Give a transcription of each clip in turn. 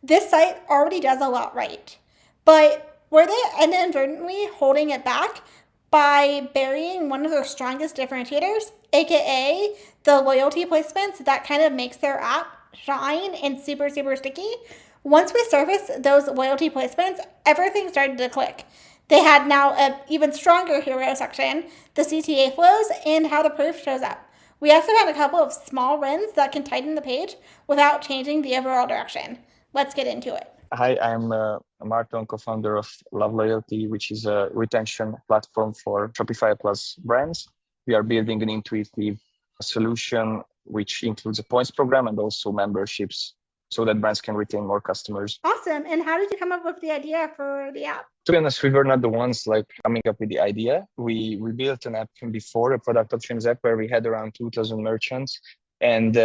this site already does a lot right. But were they inadvertently holding it back by burying one of their strongest differentiators, aka the loyalty placements that kind of makes their app shine and super, super sticky? Once we surfaced those loyalty placements, everything started to click. They had now an even stronger hero section, the CTA flows, and how the proof shows up. We also had a couple of small wins that can tighten the page without changing the overall direction. Let's get into it. Hi, I'm Martin, co-founder of Love Loyalty, which is a retention platform for Shopify Plus brands. We are building an intuitive solution which includes a points program and also memberships so that brands can retain more customers. Awesome. And how did you come up with the idea for the app? To be honest, we were not the ones like coming up with the idea. We built an app before, a product options app, where we had around 2,000 merchants, and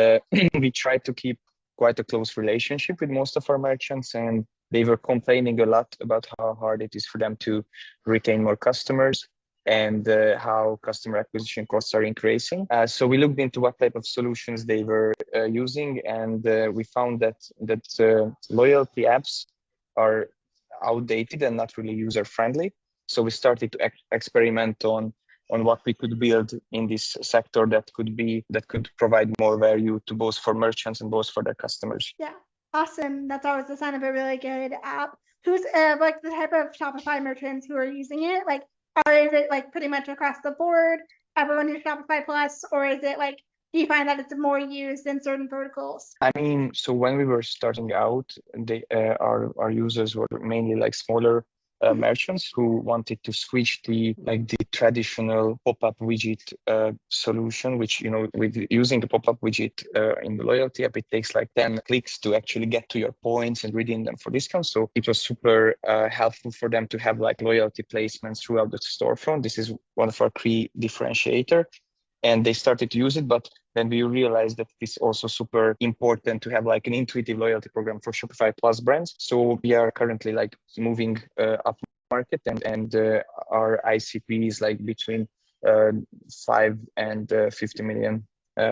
we tried to keep quite a close relationship with most of our merchants, and they were complaining a lot about how hard it is for them to retain more customers and how customer acquisition costs are increasing. So we looked into what type of solutions they were using, and we found that loyalty apps are outdated and not really user friendly. So we started to experiment on what we could build in this sector that could provide more value to both for merchants and both for their customers. Yeah, awesome. That's always the sign of a really good app. Who's like the type of Shopify merchants who are using it? Like, or is it like pretty much across the board, everyone who's Shopify Plus, or is it like, do you find that it's more used in certain verticals? I mean, so when we were starting out, our users were mainly like smaller merchants who wanted to switch the traditional pop-up widget solution, which with using the pop-up widget in the loyalty app, it takes like 10 clicks to actually get to your points and redeem them for discounts. So it was super helpful for them to have like loyalty placements throughout the storefront. This is one of our key differentiator. And they started to use it, but then we realized that it's also super important to have like an intuitive loyalty program for Shopify Plus brands. So we are currently like moving up market, and our ICP is like between 5 and 50 million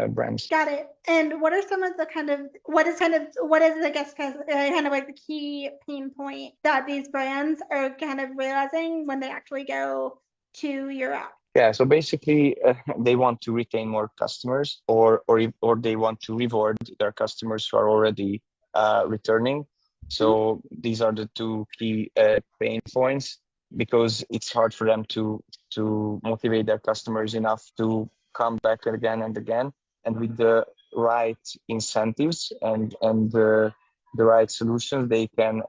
brands. Got it. And what are some of the what is I guess kind of like the key pain point that these brands are kind of realizing when they actually go to your app? Yeah, so basically, they want to retain more customers, or they want to reward their customers who are already returning. So these are the two key pain points, because it's hard for them to motivate their customers enough to come back again and again. And with the right incentives and the right solutions, they can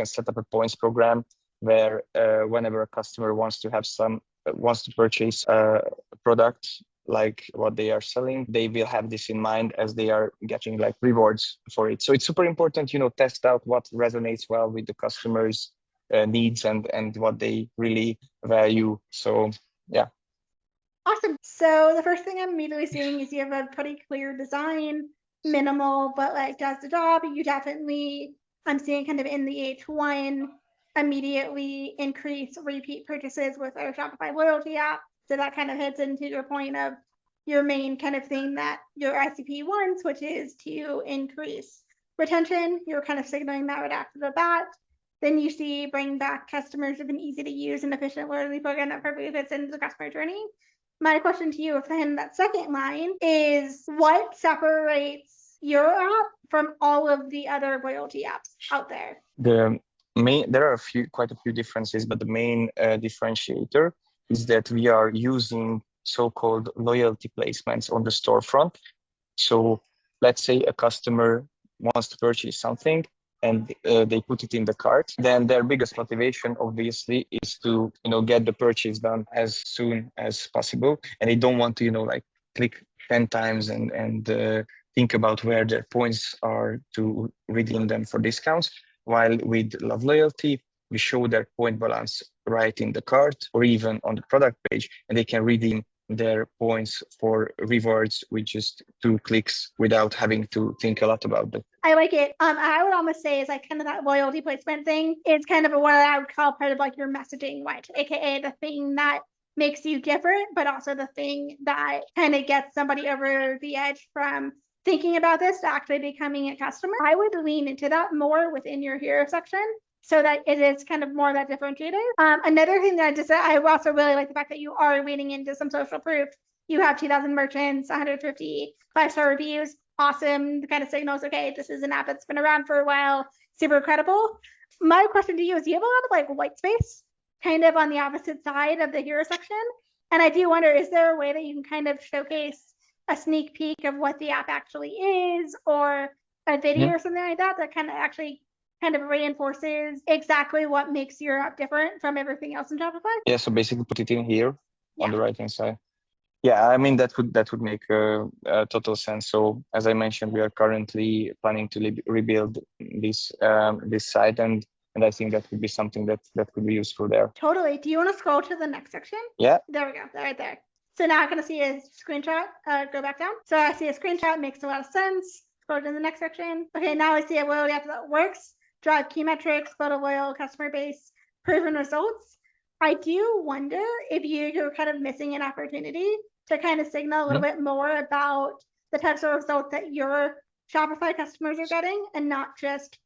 set up a points program where whenever a customer wants to purchase a product like what they are selling, they will have this in mind as they are getting like rewards for it. So it's super important, test out what resonates well with the customers' needs and what they really value. So yeah. Awesome. So the first thing I'm immediately seeing is you have a pretty clear design, minimal, but like does the job. You definitely, I'm seeing kind of in the H1 immediately increase repeat purchases with our Shopify loyalty app. So that kind of hits into your point of your main kind of thing that your ICP wants, which is to increase retention. You're kind of signaling that right after the bat. Then you see bring back customers with an easy to use and efficient loyalty program that perfectly fits into the customer journey. My question to you within that second line is what separates your app from all of the other loyalty apps out there? There are quite a few differences, but the main differentiator is that we are using so-called loyalty placements on the storefront. So let's say a customer wants to purchase something and they put it in the cart, then their biggest motivation obviously is to get the purchase done as soon as possible, and they don't want to like click 10 times and think about where their points are to redeem them for discounts. While with Love Loyalty, we show their point balance right in the cart or even on the product page, and they can redeem their points for rewards with just 2 clicks without having to think a lot about it. I like it. I would almost say is like kind of that loyalty placement thing is kind of what I would call part of like your messaging, right? AKA the thing that makes you different, but also the thing that kind of gets somebody over the edge from thinking about this to actually becoming a customer, I would lean into that more within your hero section so that it is kind of more that differentiator. Another thing that I also really like the fact that you are leaning into some social proof. You have 2,000 merchants, 150 5-star reviews. Awesome. The kind of signals, okay, this is an app that's been around for a while, super credible. My question to you is, do you have a lot of like white space kind of on the opposite side of the hero section? And I do wonder, is there a way that you can kind of showcase a sneak peek of what the app actually is, or a video or something like that kind of actually kind of reinforces exactly what makes your app different from everything else in Shopify? Yeah, so basically put it in here on the right hand side. Yeah, I mean that would make total sense. So as I mentioned, we are currently planning to rebuild this this site, and I think that would be something that could be useful there. Totally. Do you want to scroll to the next section? Yeah. There we go. Right there. So now I'm going to see a screenshot. Go back down. So I see a screenshot. Makes a lot of sense. Scroll to the next section. Okay, now I see a loyalty app that works. Drive key metrics, build a loyal customer base, proven results. I do wonder if you're kind of missing an opportunity to kind of signal a little bit more about the types of results that your Shopify customers are getting, and not just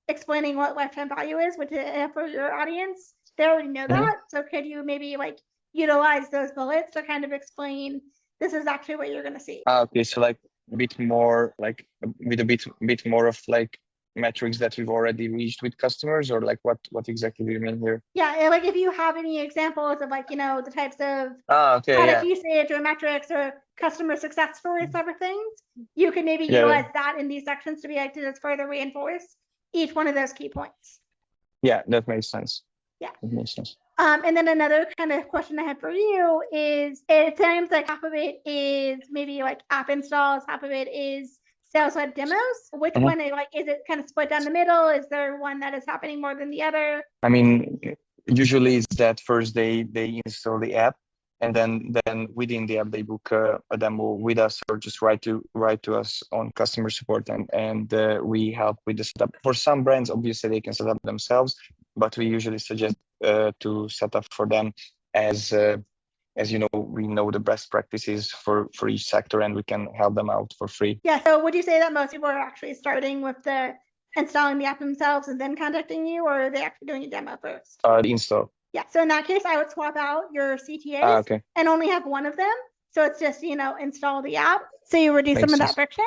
explaining what lifetime value is, which is for your audience. They already know that. So could you maybe like utilize those bullets to kind of explain this is actually what you're going to see? Okay, so like a bit more, like with a bit more of like metrics that we've already reached with customers, or like what exactly do you mean here? Yeah, like if you have any examples of like, the types of product usage or metrics or customer success stories, type of things, you can maybe utilize that in these sections to be like to just further reinforce each one of those key points. Yeah, that makes sense. Yeah. That makes sense. And then another kind of question I have for you is, it seems like half of it is maybe like app installs, half of it is sales web demos. Which one, is it kind of split down the middle? Is there one that is happening more than the other? I mean, usually it's that first they install the app, and then within the app they book a demo with us, or just write to us on customer support, and we help with the setup. For some brands, obviously they can set up themselves, but we usually suggest to set up for them, as you know, we know the best practices for each sector, and we can help them out for free. Yeah. So would you say that most people are actually starting with the installing the app themselves and then contacting you, or are they actually doing a demo first? The install. Yeah. So in that case, I would swap out your CTAs and only have one of them. So it's just, install the app. So you reduce some of that friction,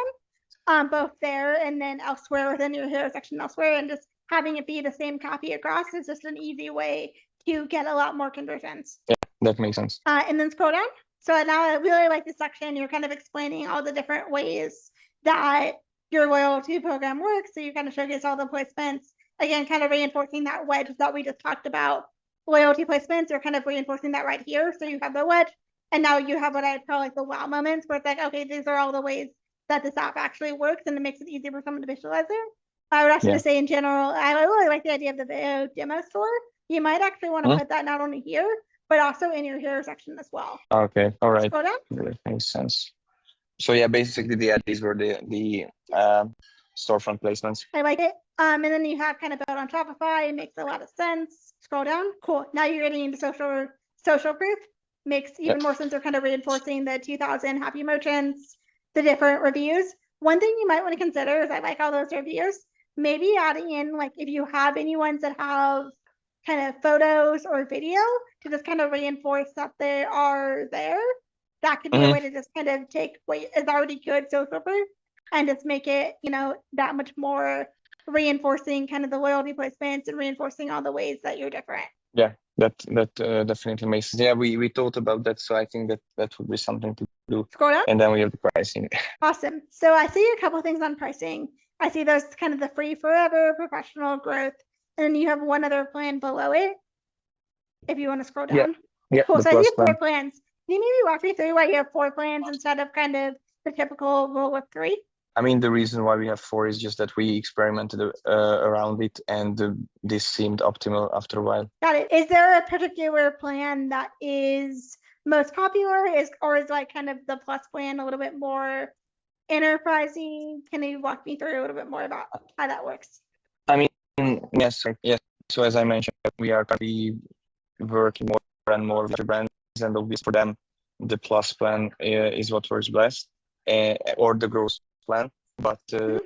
both there and then elsewhere within your hero section elsewhere, and just having it be the same copy across is just an easy way to get a lot more conversions. Yeah, that makes sense. And then scroll down. So now I really like this section. You're kind of explaining all the different ways that your loyalty program works. So you kind of showcase all the placements. Again, kind of reinforcing that wedge that we just talked about. Loyalty placements are kind of reinforcing that right here. So you have the wedge, and now you have what I'd call like the wow moments, where it's like, okay, these are all the ways that this app actually works, and it makes it easier for someone to visualize it. I would actually say in general, I really like the idea of the video demo store. You might actually want to put that not only here, but also in your hero section as well. Okay, all right. Scroll down. That makes sense. So yeah, basically these were the storefront placements. I like it. And then you have kind of built on Shopify. It makes a lot of sense. Scroll down. Cool. Now you're getting into social proof. Makes even more sense. They're kind of reinforcing the 2,000 happy merchants, the different reviews. One thing you might want to consider is, I like all those reviews. Maybe adding in, like, if you have any ones that have kind of photos or video to just kind of reinforce that they are there. That could be a way to just kind of take what is already good social proof and just make it, that much more reinforcing kind of the loyalty placements and reinforcing all the ways that you're different. Yeah, that definitely makes sense. Yeah, we thought about that, so I think that would be something to do. Scroll down. And then we have the pricing. Awesome. So I see a couple things on pricing. I see there's kind of the free forever, professional, growth, and then you have one other plan below it. If you want to scroll down. Yeah. Cool. So I see 4 plans. Can you maybe walk me through why you have 4 plans instead of kind of the typical rule of 3? I mean, the reason why we have 4 is just that we experimented around it, and this seemed optimal after a while. Got it. Is there a particular plan that is most popular, or is like kind of the plus plan a little bit more enterprising? Can you walk me through a little bit more about how that works? I mean, yes. So as I mentioned, we are currently working more and more with brands, and obviously for them, the plus plan is what works best, or the growth plan. But so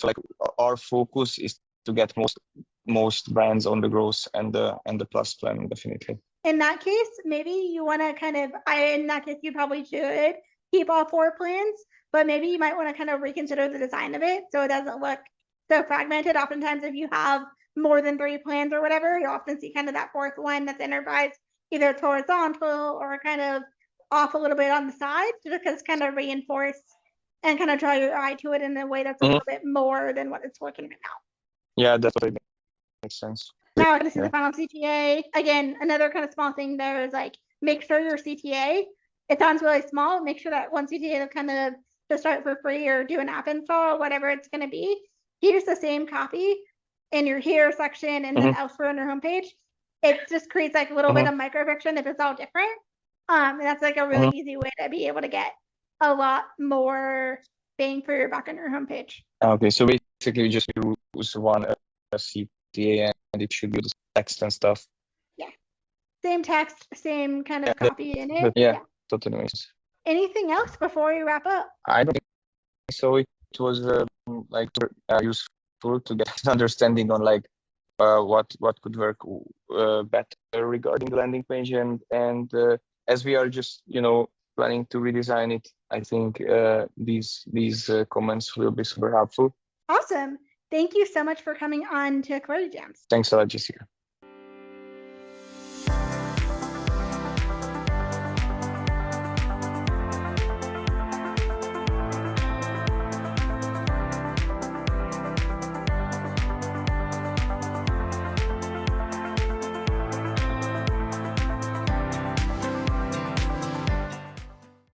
like our focus is to get most brands on the growth and the plus plan, definitely. In that case, maybe you want to in that case, you probably should keep all 4 plans, but maybe you might want to kind of reconsider the design of it so it doesn't look so fragmented. Oftentimes, if you have more than 3 plans or whatever, you often see kind of that 4th one that's enterprise, either it's horizontal or kind of off a little bit on the side, just because kind of reinforce and kind of draw your eye to it in a way that's a little bit more than what it's looking right now. Yeah, that totally makes sense. Now this is the final CTA. Again, another kind of small thing there is like make sure your CTA, it sounds really small, make sure that one CTA is kind of to start for free or do an app install, whatever it's going to be. Use the same copy in your here section and then elsewhere on your homepage. It just creates like a little bit of micro friction if it's all different. And that's like a really easy way to be able to get a lot more bang for your buck on your homepage. Okay, so basically you just use one CTA and it should be the text and stuff. Yeah. Same text, same kind of copy in it. Yeah, totally makes sense. Anything else before we wrap up? I don't think so. It was like useful to get an understanding on like what could work better regarding the landing page, and as we are just planning to redesign it, I think these comments will be super helpful. Awesome. Thank you so much for coming on to Query Jams. Thanks a lot, Jessica.